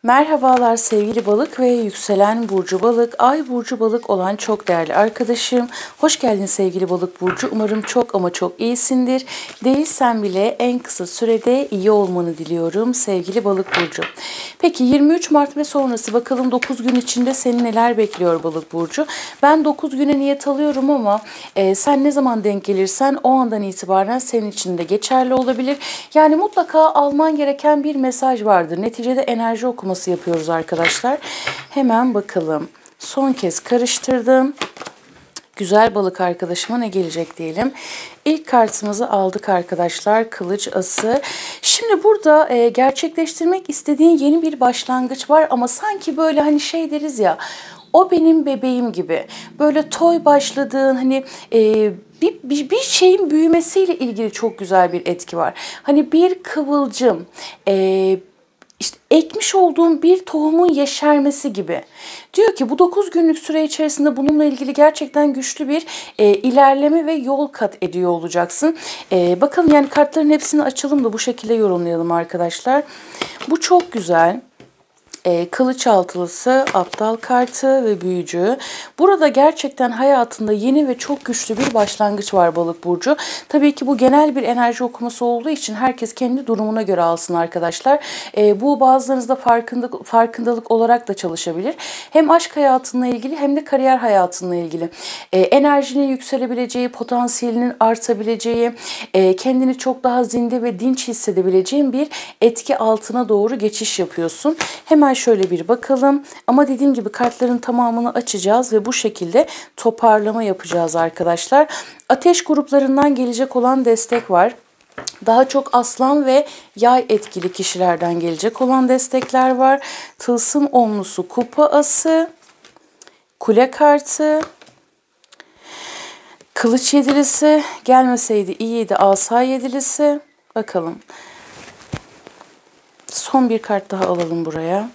Merhabalar sevgili balık ve yükselen burcu balık, ay burcu balık olan çok değerli arkadaşım. Hoş geldin sevgili balık burcu. Umarım çok ama çok iyisindir. Değilsen bile en kısa sürede iyi olmanı diliyorum sevgili balık burcu. Peki 23 Mart ve sonrası bakalım 9 gün içinde seni neler bekliyor balık burcu. Ben 9 güne niyet alıyorum ama sen ne zaman denk gelirsen o andan itibaren senin için de geçerli olabilir. Yani mutlaka alman gereken bir mesaj vardır. Neticede enerji okuması yapıyoruz arkadaşlar. Hemen bakalım. Son kez karıştırdım. Güzel balık arkadaşıma ne gelecek diyelim. İlk kartımızı aldık arkadaşlar. Kılıç ası. Şimdi burada gerçekleştirmek istediğin yeni bir başlangıç var ama sanki böyle hani şey deriz ya, o benim bebeğim gibi. Böyle toy başladığın hani bir şeyin büyümesiyle ilgili çok güzel bir etki var. Hani bir kıvılcım, işte ekmiş olduğum bir tohumun yeşermesi gibi. Diyor ki bu 9 günlük süre içerisinde bununla ilgili gerçekten güçlü bir ilerleme ve yol kat ediyor olacaksın. Bakalım yani kartların hepsini açalım da bu şekilde yorumlayalım arkadaşlar. Bu çok güzel. Kılıç altılısı, aptal kartı ve büyücü. Burada gerçekten hayatında yeni ve çok güçlü bir başlangıç var balık burcu. Tabii ki bu genel bir enerji okuması olduğu için herkes kendi durumuna göre alsın arkadaşlar. Bu bazılarınızda farkındalık olarak da çalışabilir. Hem aşk hayatınla ilgili hem de kariyer hayatınla ilgili. Enerjinin yükselebileceği, potansiyelinin artabileceği, kendini çok daha zinde ve dinç hissedebileceğin bir etki altına doğru geçiş yapıyorsun. Hemen şöyle bir bakalım. Ama dediğim gibi kartların tamamını açacağız ve bu şekilde toparlama yapacağız arkadaşlar. Ateş gruplarından gelecek olan destek var. Daha çok aslan ve yay etkili kişilerden gelecek olan destekler var. Tılsım onlusu, kupa ası, kule kartı, kılıç yedilisi, gelmeseydi iyiydi asa yedilisi. Bakalım. Son bir kart daha alalım buraya.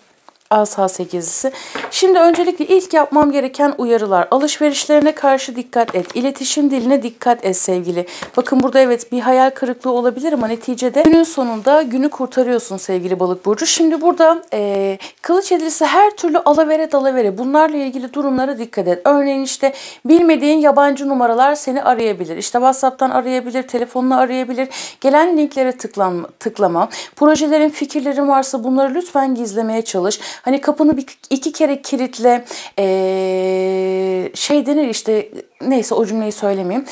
Asa sekizlisi. Şimdi öncelikle ilk yapmam gereken uyarılar. Alışverişlerine karşı dikkat et. İletişim diline dikkat et sevgili. Bakın burada evet bir hayal kırıklığı olabilir ama neticede günün sonunda günü kurtarıyorsun sevgili balık burcu. Şimdi burada kılıç yedilisi her türlü alavere dalavere. Bunlarla ilgili durumlara dikkat et. Örneğin işte bilmediğin yabancı numaralar seni arayabilir. İşte WhatsApp'tan arayabilir, telefonla arayabilir. Gelen linklere tıklama. Projelerin, fikirlerin varsa bunları lütfen gizlemeye çalış. Hani kapını iki kere kilitle, şey denir işte, neyse o cümleyi söylemeyeyim.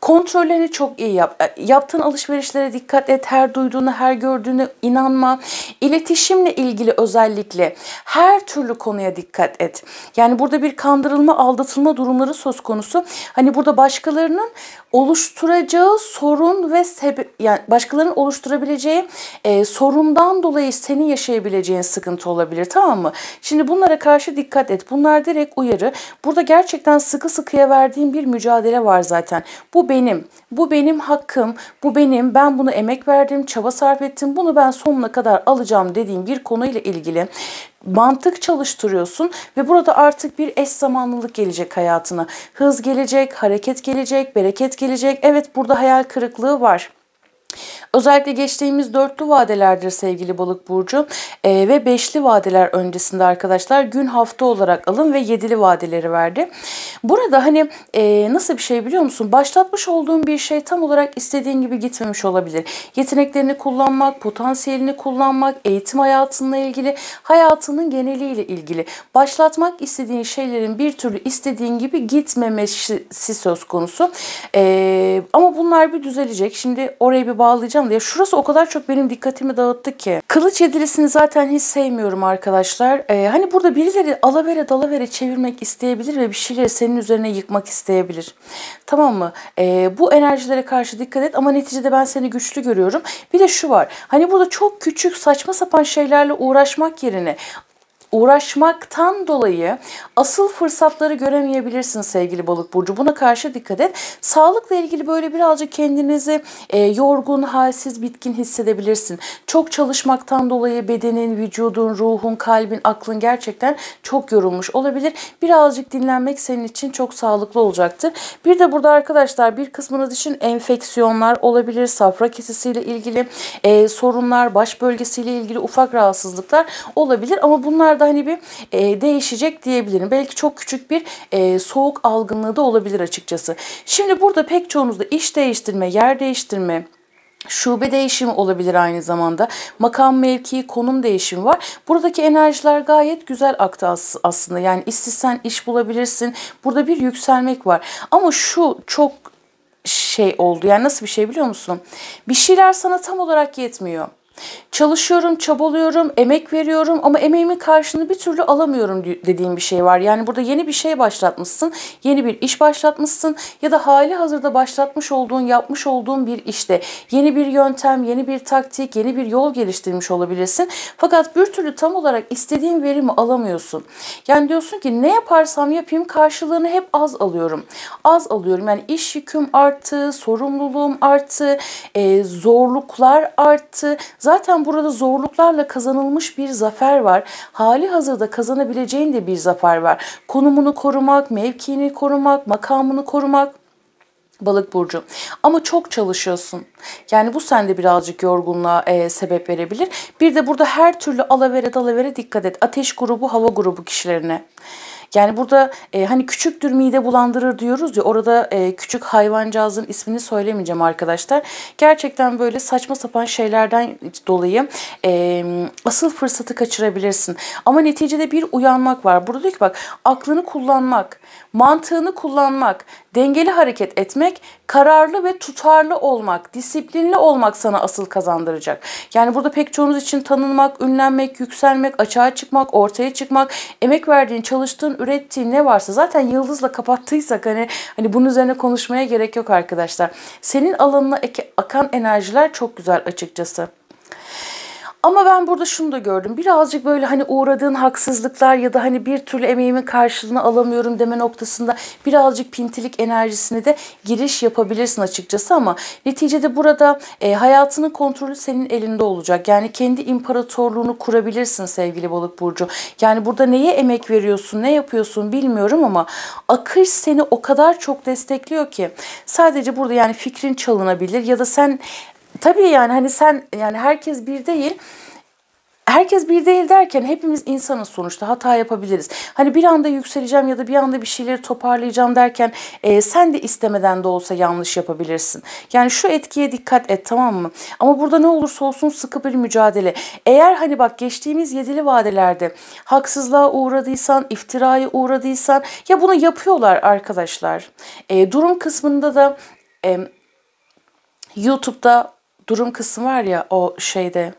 Kontrollerini çok iyi yap. Yaptığın alışverişlere dikkat et. Her duyduğuna, her gördüğüne inanma. İletişimle ilgili özellikle her türlü konuya dikkat et. Yani burada bir kandırılma, aldatılma durumları söz konusu. Hani burada başkalarının oluşturacağı sorun ve yani başkalarının oluşturabileceği sorundan dolayı senin yaşayabileceğin sıkıntı olabilir, tamam mı? Şimdi bunlara karşı dikkat et. Bunlar direkt uyarı. Burada gerçekten sıkı sıkıya verdiğim bir mücadele var zaten. Bu benim hakkım, bu benim, ben buna emek verdim, çaba sarf ettim, bunu ben sonuna kadar alacağım dediğim bir konuyla ilgili mantık çalıştırıyorsun ve burada artık bir eş zamanlılık gelecek hayatına. Hız gelecek, hareket gelecek, bereket gelecek. Evet, burada hayal kırıklığı var. Özellikle geçtiğimiz dörtlü vadelerdir sevgili balık burcu ve beşli vadeler öncesinde arkadaşlar gün hafta olarak alın ve yedili vadeleri verdi. Burada hani nasıl bir şey biliyor musun? Başlatmış olduğun bir şey tam olarak istediğin gibi gitmemiş olabilir. Yeteneklerini kullanmak, potansiyelini kullanmak, eğitim hayatınla ilgili, hayatının geneliyle ilgili. Başlatmak istediğin şeylerin bir türlü istediğin gibi gitmemesi söz konusu. Ama bunlar bir düzelecek. Şimdi oraya bir bağlayacağım diye. Şurası o kadar çok benim dikkatimi dağıttı ki. Kılıç yedilisini zaten hiç sevmiyorum arkadaşlar. Hani burada birileri alavere dalavere çevirmek isteyebilir ve bir şeyleri senin üzerine yıkmak isteyebilir. Tamam mı? Bu enerjilere karşı dikkat et ama neticede ben seni güçlü görüyorum. Bir de şu var. Hani burada çok küçük saçma sapan şeylerle uğraşmak yerine uğraşmaktan dolayı asıl fırsatları göremeyebilirsin sevgili balık burcu. Buna karşı dikkat et. Sağlıkla ilgili böyle birazcık kendinizi yorgun, halsiz, bitkin hissedebilirsin. Çok çalışmaktan dolayı bedenin, vücudun, ruhun, kalbin, aklın gerçekten çok yorulmuş olabilir. Birazcık dinlenmek senin için çok sağlıklı olacaktır. Bir de burada arkadaşlar bir kısmınız için enfeksiyonlar olabilir. Safra kesesiyle ilgili sorunlar, baş bölgesiyle ilgili ufak rahatsızlıklar olabilir. Ama bunlar da hani bir değişecek diyebilirim. Belki çok küçük bir soğuk algınlığı da olabilir açıkçası. Şimdi burada pek çoğunuzda iş değiştirme, yer değiştirme, şube değişimi olabilir aynı zamanda. Makam, mevki, konum değişimi var. Buradaki enerjiler gayet güzel aktı aslında. Yani istesen iş bulabilirsin. Burada bir yükselmek var. Ama şu çok şey oldu. Yani nasıl bir şey biliyor musun? Bir şeyler sana tam olarak yetmiyor. Çalışıyorum, çabalıyorum, emek veriyorum ama emeğimin karşılığını bir türlü alamıyorum dediğim bir şey var. Yani burada yeni bir şey başlatmışsın, yeni bir iş başlatmışsın ya da hali hazırda başlatmış olduğun, yapmış olduğun bir işte yeni bir yöntem, yeni bir taktik, yeni bir yol geliştirmiş olabilirsin. Fakat bir türlü tam olarak istediğin verimi alamıyorsun. Yani diyorsun ki ne yaparsam yapayım karşılığını hep az alıyorum. Az alıyorum. Yani iş yüküm arttı, sorumluluğum arttı, zorluklar arttı. Zaten burada zorluklarla kazanılmış bir zafer var. Hali hazırda kazanabileceğin de bir zafer var. Konumunu korumak, mevkiini korumak, makamını korumak. Balık burcu. Ama çok çalışıyorsun. Yani bu sende birazcık yorgunluğa sebep verebilir. Bir de burada her türlü alavere dalavere dikkat et. Ateş grubu, hava grubu kişilerine. Yani burada hani küçüktür mide bulandırır diyoruz ya, orada küçük hayvancağızın ismini söylemeyeceğim arkadaşlar. Gerçekten böyle saçma sapan şeylerden dolayı asıl fırsatı kaçırabilirsin. Ama neticede bir uyanmak var. Burada diyor ki bak, aklını kullanmak, mantığını kullanmak, dengeli hareket etmek, kararlı ve tutarlı olmak, disiplinli olmak sana asıl kazandıracak. Yani burada pek çoğunuz için tanınmak, ünlenmek, yükselmek, açığa çıkmak, ortaya çıkmak, emek verdiğin, çalıştığın, ürettiğin ne varsa zaten yıldızla kapattıysak hani bunun üzerine konuşmaya gerek yok arkadaşlar. Senin alanına akan enerjiler çok güzel açıkçası. Ama ben burada şunu da gördüm. Birazcık böyle hani uğradığın haksızlıklar ya da hani bir türlü emeğimin karşılığını alamıyorum deme noktasında birazcık pintilik enerjisine de giriş yapabilirsin açıkçası, ama neticede burada hayatının kontrolü senin elinde olacak. Yani kendi imparatorluğunu kurabilirsin sevgili balık burcu. Yani burada neye emek veriyorsun, ne yapıyorsun bilmiyorum ama akış seni o kadar çok destekliyor ki sadece burada yani fikrin çalınabilir ya da sen tabii yani hani sen yani herkes bir değil. Herkes bir değil derken hepimiz insanız sonuçta, hata yapabiliriz. Hani bir anda yükseleceğim ya da bir anda bir şeyleri toparlayacağım derken sen de istemeden de olsa yanlış yapabilirsin. Yani şu etkiye dikkat et, tamam mı? Ama burada ne olursa olsun sıkı bir mücadele. Eğer hani bak geçtiğimiz 7'li vadelerde haksızlığa uğradıysan, iftiraya uğradıysan, ya bunu yapıyorlar arkadaşlar. Durum kısmında da YouTube'da durum kısmı var ya, o şeyde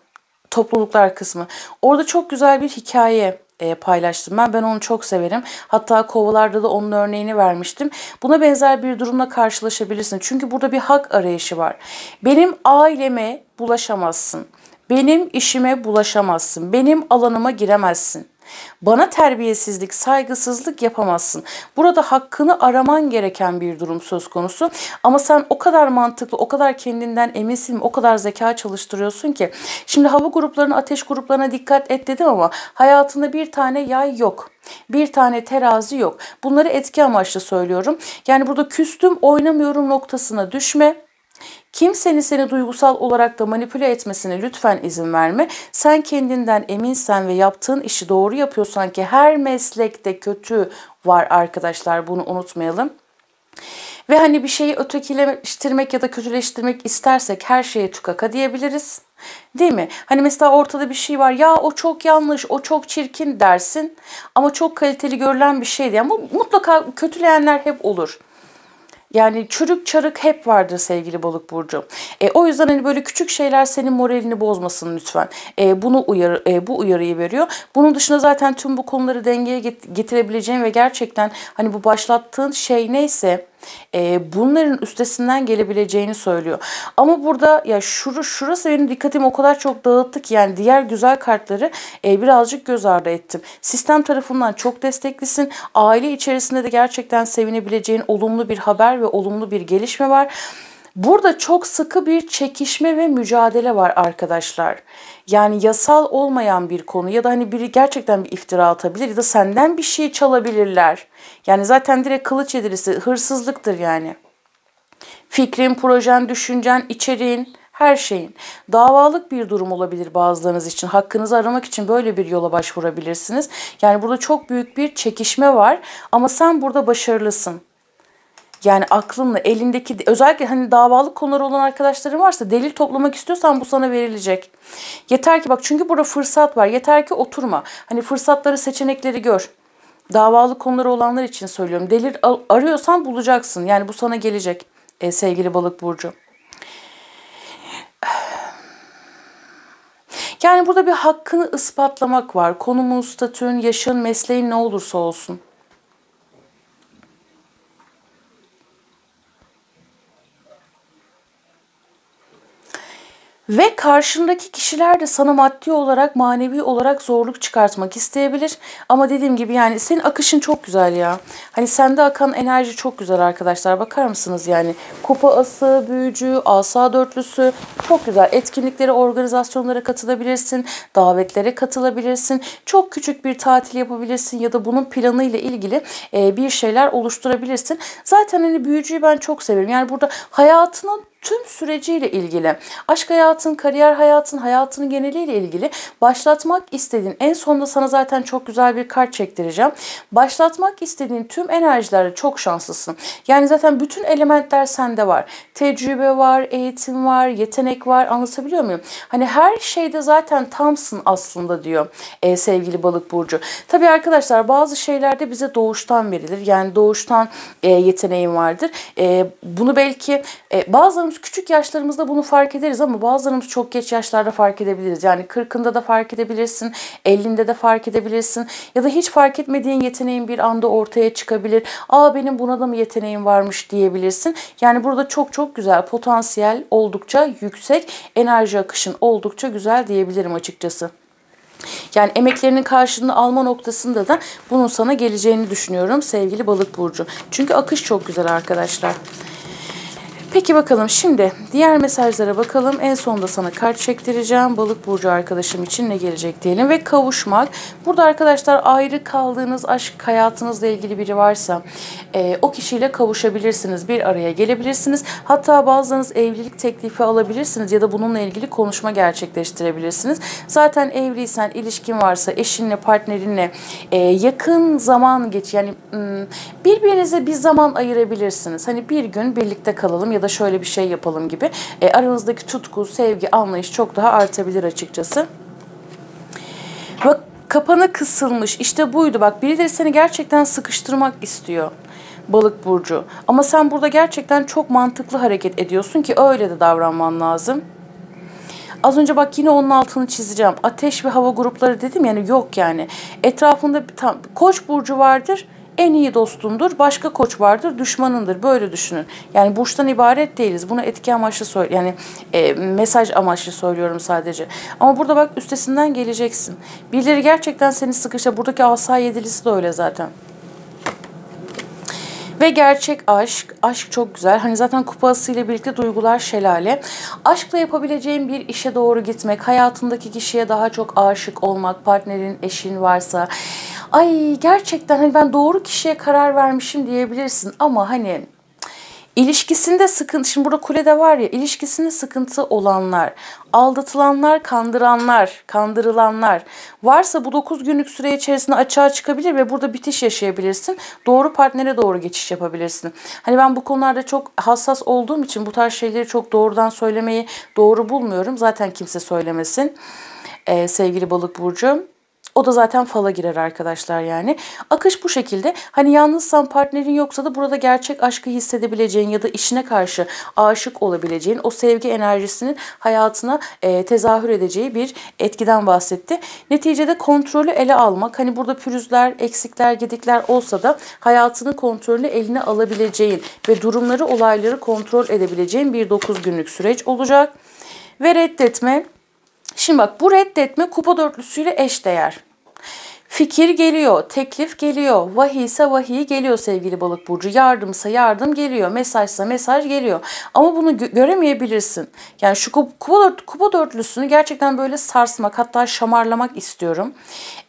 topluluklar kısmı. Orada çok güzel bir hikaye paylaştım ben onu çok severim. Hatta kovalarda da onun örneğini vermiştim. Buna benzer bir durumla karşılaşabilirsin. Çünkü burada bir hak arayışı var. Benim aileme bulaşamazsın. Benim işime bulaşamazsın. Benim alanıma giremezsin. Bana terbiyesizlik, saygısızlık yapamazsın. Burada hakkını araman gereken bir durum söz konusu. Ama sen o kadar mantıklı, o kadar kendinden eminsin, o kadar zeka çalıştırıyorsun ki. Şimdi hava gruplarına, ateş gruplarına dikkat et dedim ama hayatında bir tane yay yok. Bir tane terazi yok. Bunları etki amaçlı söylüyorum. Yani burada küstüm, oynamıyorum noktasına düşme. Kimsenin seni duygusal olarak da manipüle etmesine lütfen izin verme. Sen kendinden eminsen ve yaptığın işi doğru yapıyorsan, ki her meslekte kötü var arkadaşlar, bunu unutmayalım. Ve hani bir şeyi ötekileştirmek ya da kötüleştirmek istersek her şeye tükaka diyebiliriz. Değil mi? Hani mesela ortada bir şey var. Ya o çok yanlış, o çok çirkin dersin. Ama çok kaliteli görülen bir şeydi. Ama mutlaka kötüleyenler hep olur. Yani çürük çarık hep vardır sevgili balık burcu. O yüzden hani böyle küçük şeyler senin moralini bozmasın lütfen. Bu uyarıyı veriyor. Bunun dışında zaten tüm bu konuları dengeye getirebileceğin ve gerçekten hani bu başlattığın şey neyse, Bunların üstesinden gelebileceğini söylüyor. Ama burada ya şurası benim dikkatimi o kadar çok dağıttı ki yani diğer güzel kartları birazcık göz ardı ettim. Sistem tarafından çok desteklisin. Aile içerisinde de gerçekten sevinebileceğin olumlu bir haber ve olumlu bir gelişme var. Burada çok sıkı bir çekişme ve mücadele var arkadaşlar. Yani yasal olmayan bir konu ya da hani biri gerçekten bir iftira atabilir ya da senden bir şey çalabilirler. Yani zaten direkt kılıç yedirisi hırsızlıktır yani. Fikrin, projen, düşüncen, içeriğin, her şeyin. Davalık bir durum olabilir bazılarınız için. Hakkınızı aramak için böyle bir yola başvurabilirsiniz. Yani burada çok büyük bir çekişme var ama sen burada başarılısın. Yani aklınla elindeki özellikle hani davalık konuları olan arkadaşların varsa delil toplamak istiyorsan bu sana verilecek. Yeter ki bak çünkü burada fırsat var. Yeter ki oturma. Hani fırsatları, seçenekleri gör. Davalık konuları olanlar için söylüyorum. Delil arıyorsan bulacaksın. Yani bu sana gelecek sevgili balık burcu. Yani burada bir hakkını ispatlamak var. Konumun, statün, yaşın, mesleğin ne olursa olsun. Ve karşındaki kişiler de sana maddi olarak, manevi olarak zorluk çıkartmak isteyebilir. Ama dediğim gibi yani senin akışın çok güzel ya. Hani sende akan enerji çok güzel arkadaşlar. Bakar mısınız yani? Kupa ası, büyücü, asa dörtlüsü çok güzel. Etkinliklere, organizasyonlara katılabilirsin. Davetlere katılabilirsin. Çok küçük bir tatil yapabilirsin ya da bunun planıyla ilgili bir şeyler oluşturabilirsin. Zaten hani büyücüyü ben çok severim. Yani burada hayatının tüm süreciyle ilgili, aşk hayatın, kariyer hayatın, hayatının geneliyle ilgili başlatmak istediğin, en sonunda sana zaten çok güzel bir kart çektireceğim. Başlatmak istediğin tüm enerjilerde çok şanslısın. Yani zaten bütün elementler sende var. Tecrübe var, eğitim var, yetenek var. Anlatabiliyor muyum? Hani her şeyde zaten tamsın aslında diyor sevgili balık burcu. Tabii arkadaşlar bazı şeylerde bize doğuştan verilir. Yani doğuştan yeteneğin vardır. Bunu belki bazılarımız küçük yaşlarımızda bunu fark ederiz ama bazılarımız çok geç yaşlarda fark edebiliriz. Yani 40'ında da fark edebilirsin, 50'inde de fark edebilirsin ya da hiç fark etmediğin yeteneğin bir anda ortaya çıkabilir. Aa benim buna da mı yeteneğim varmış diyebilirsin. Yani burada çok çok güzel, potansiyel oldukça yüksek, enerji akışın oldukça güzel diyebilirim açıkçası. Yani emeklerinin karşılığını alma noktasında da bunun sana geleceğini düşünüyorum sevgili balık burcu. Çünkü akış çok güzel arkadaşlar. Peki bakalım şimdi diğer mesajlara bakalım. En sonunda sana kart çektireceğim. Balık burcu arkadaşım için ne gelecek diyelim. Ve kavuşmak. Burada arkadaşlar ayrı kaldığınız aşk hayatınızla ilgili biri varsa o kişiyle kavuşabilirsiniz. Bir araya gelebilirsiniz. Hatta bazılarınız evlilik teklifi alabilirsiniz ya da bununla ilgili konuşma gerçekleştirebilirsiniz. Zaten evliysen, ilişkin varsa eşinle, partnerinle yakın zaman yani birbirinize bir zaman ayırabilirsiniz. Hani bir gün birlikte kalalım ya da şöyle bir şey yapalım gibi. Aranızdaki tutku, sevgi, anlayış çok daha artabilir açıkçası. Bak kapana kısılmış. İşte buydu bak. Birileri seni gerçekten sıkıştırmak istiyor. Balık burcu. Ama sen burada gerçekten çok mantıklı hareket ediyorsun ki öyle de davranman lazım. Az önce bak yine onun altını çizeceğim. Ateş ve hava grupları dedim yani yok yani. Etrafında tam Koç burcu vardır. En iyi dostundur. Başka koç vardır. Düşmanındır. Böyle düşünün. Yani burçtan ibaret değiliz. Bunu etki amaçlı yani mesaj amaçlı söylüyorum sadece. Ama burada bak üstesinden geleceksin. Birileri gerçekten seni sıkıştırıyor. Buradaki asa yedilisi de öyle zaten. Ve gerçek aşk. Aşk çok güzel. Hani zaten kupasıyla birlikte duygular şelale. Aşkla yapabileceğin bir işe doğru gitmek. Hayatındaki kişiye daha çok aşık olmak. Partnerin, eşin varsa. Ay gerçekten hani ben doğru kişiye karar vermişim diyebilirsin. Ama hani İlişkisinde sıkıntı, şimdi burada kulede var ya, ilişkisinde sıkıntı olanlar, aldatılanlar, kandıranlar, kandırılanlar varsa bu 9 günlük süre içerisinde açığa çıkabilir ve burada bitiş yaşayabilirsin. Doğru partnere doğru geçiş yapabilirsin. Hani ben bu konularda çok hassas olduğum için bu tarz şeyleri çok doğrudan söylemeyi doğru bulmuyorum. Zaten kimse söylemesin sevgili balık burcu. O da zaten fala girer arkadaşlar yani. Akış bu şekilde. Hani yalnızsan, partnerin yoksa da burada gerçek aşkı hissedebileceğin ya da işine karşı aşık olabileceğin, o sevgi enerjisinin hayatına tezahür edeceği bir etkiden bahsetti. Neticede kontrolü ele almak, hani burada pürüzler, eksikler, gedikler olsa da hayatının kontrolünü eline alabileceğin ve durumları, olayları kontrol edebileceğin bir 9 günlük süreç olacak. Ve reddetme. Şimdi bak, bu reddetme kupa dörtlüsüyle eşdeğer. Fikir geliyor, teklif geliyor, vahiy ise vahiy geliyor sevgili balık burcu. Yardımsa yardım geliyor, mesajsa mesaj geliyor. Ama bunu göremeyebilirsin. Yani şu kupa dörtlüsünü gerçekten böyle sarsmak, hatta şamarlamak istiyorum.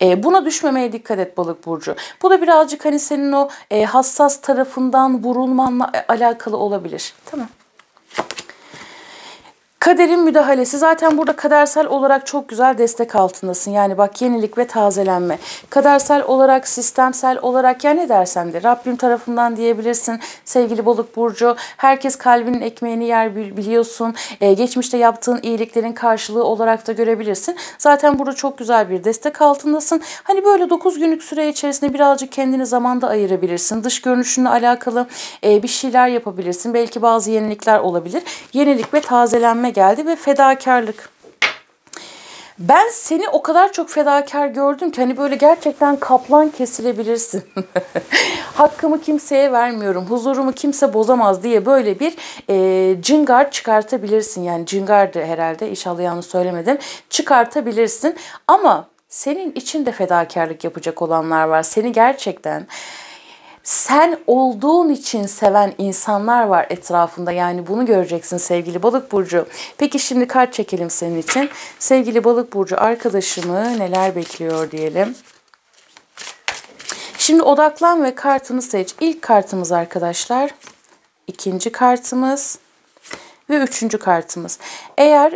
Buna düşmemeye dikkat et balık burcu. Bu da birazcık hani senin o hassas tarafından vurulmanla alakalı olabilir. Tamam. Kaderin müdahalesi, zaten burada kadersel olarak çok güzel destek altındasın. Yani bak, yenilik ve tazelenme. Kadersel olarak, sistemsel olarak, ya ne dersen de Rabbim tarafından diyebilirsin sevgili balık burcu. Herkes kalbinin ekmeğini yer, biliyorsun. Geçmişte yaptığın iyiliklerin karşılığı olarak da görebilirsin. Zaten burada çok güzel bir destek altındasın. Hani böyle 9 günlük süre içerisinde birazcık kendini zamanda ayırabilirsin. Dış görünüşünle alakalı bir şeyler yapabilirsin. Belki bazı yenilikler olabilir. Yenilik ve tazelenme geldi ve fedakarlık. Ben seni o kadar çok fedakar gördüm ki hani böyle gerçekten kaplan kesilebilirsin. Hakkımı kimseye vermiyorum, huzurumu kimse bozamaz diye böyle bir cıngar çıkartabilirsin. Yani cıngardı herhalde, inşallah yanlış söylemedim. Çıkartabilirsin ama senin için de fedakarlık yapacak olanlar var. Seni gerçekten sen olduğun için seven insanlar var etrafında. Yani bunu göreceksin sevgili balık burcu. Peki şimdi kart çekelim senin için. Sevgili balık burcu arkadaşımı neler bekliyor diyelim. Şimdi odaklan ve kartını seç. İlk kartımız arkadaşlar. İkinci kartımız. Ve üçüncü kartımız. Eğer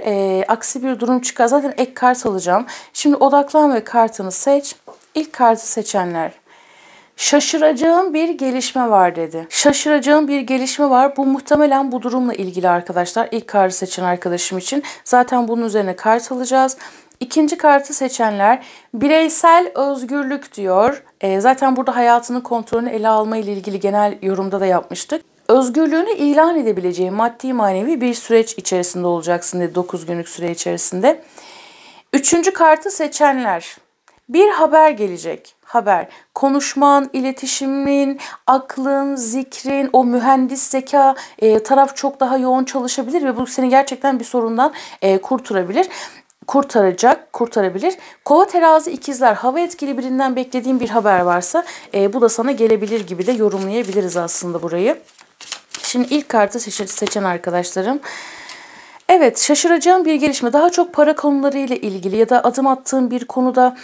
aksi bir durum çıkar, zaten ek kart alacağım. Şimdi odaklan ve kartını seç. İlk kartı seçenler. Şaşıracağım bir gelişme var dedi. Şaşıracağım bir gelişme var. Bu muhtemelen bu durumla ilgili arkadaşlar. İlk kartı seçen arkadaşım için. Zaten bunun üzerine kart alacağız. İkinci kartı seçenler bireysel özgürlük diyor. Zaten burada hayatının kontrolünü ele alma ile ilgili genel yorumda da yapmıştık. Özgürlüğünü ilan edebileceği maddi manevi bir süreç içerisinde olacaksın dedi 9 günlük süre içerisinde. Üçüncü kartı seçenler. Bir haber gelecek. Haber. Konuşman, iletişimin, aklın, zikrin, o mühendis zeka taraf çok daha yoğun çalışabilir ve bu seni gerçekten bir sorundan kurtarabilir. Kova, terazi, ikizler, hava etkili birinden beklediğin bir haber varsa bu da sana gelebilir gibi de yorumlayabiliriz aslında burayı. Şimdi ilk kartı seçen arkadaşlarım. Evet, şaşıracağım bir gelişme. Daha çok para konularıyla ilgili ya da adım attığım bir konuda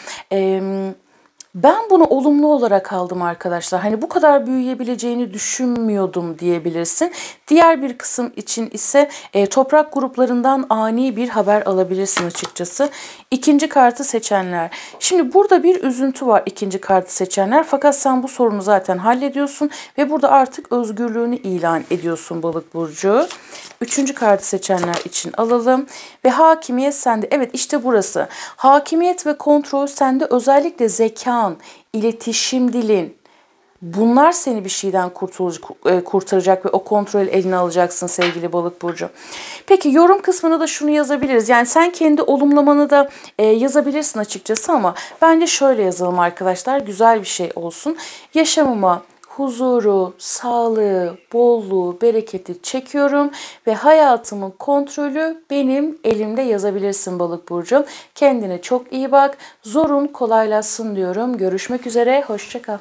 ben bunu olumlu olarak aldım arkadaşlar. Hani bu kadar büyüyebileceğini düşünmüyordum diyebilirsin. Diğer bir kısım için ise toprak gruplarından ani bir haber alabilirsin açıkçası. İkinci kartı seçenler. Şimdi burada bir üzüntü var ikinci kartı seçenler. Fakat sen bu sorunu zaten hallediyorsun ve burada artık özgürlüğünü ilan ediyorsun balık burcu. Üçüncü kartı seçenler için alalım. Ve hakimiyet sende. Evet, işte burası. Hakimiyet ve kontrol sende, özellikle zekan, iletişim dilin. Bunlar seni bir şeyden kurtaracak ve o kontrolü eline alacaksın sevgili balık burcu. Peki yorum kısmına da şunu yazabiliriz. Yani sen kendi olumlamanı da yazabilirsin açıkçası ama bence şöyle yazalım arkadaşlar. Güzel bir şey olsun. Yaşamıma huzuru, sağlığı, bolluğu, bereketi çekiyorum ve hayatımın kontrolü benim elimde yazabilirsin balık burcu. Kendine çok iyi bak. Zorun kolaylaşsın diyorum. Görüşmek üzere. Hoşça kal.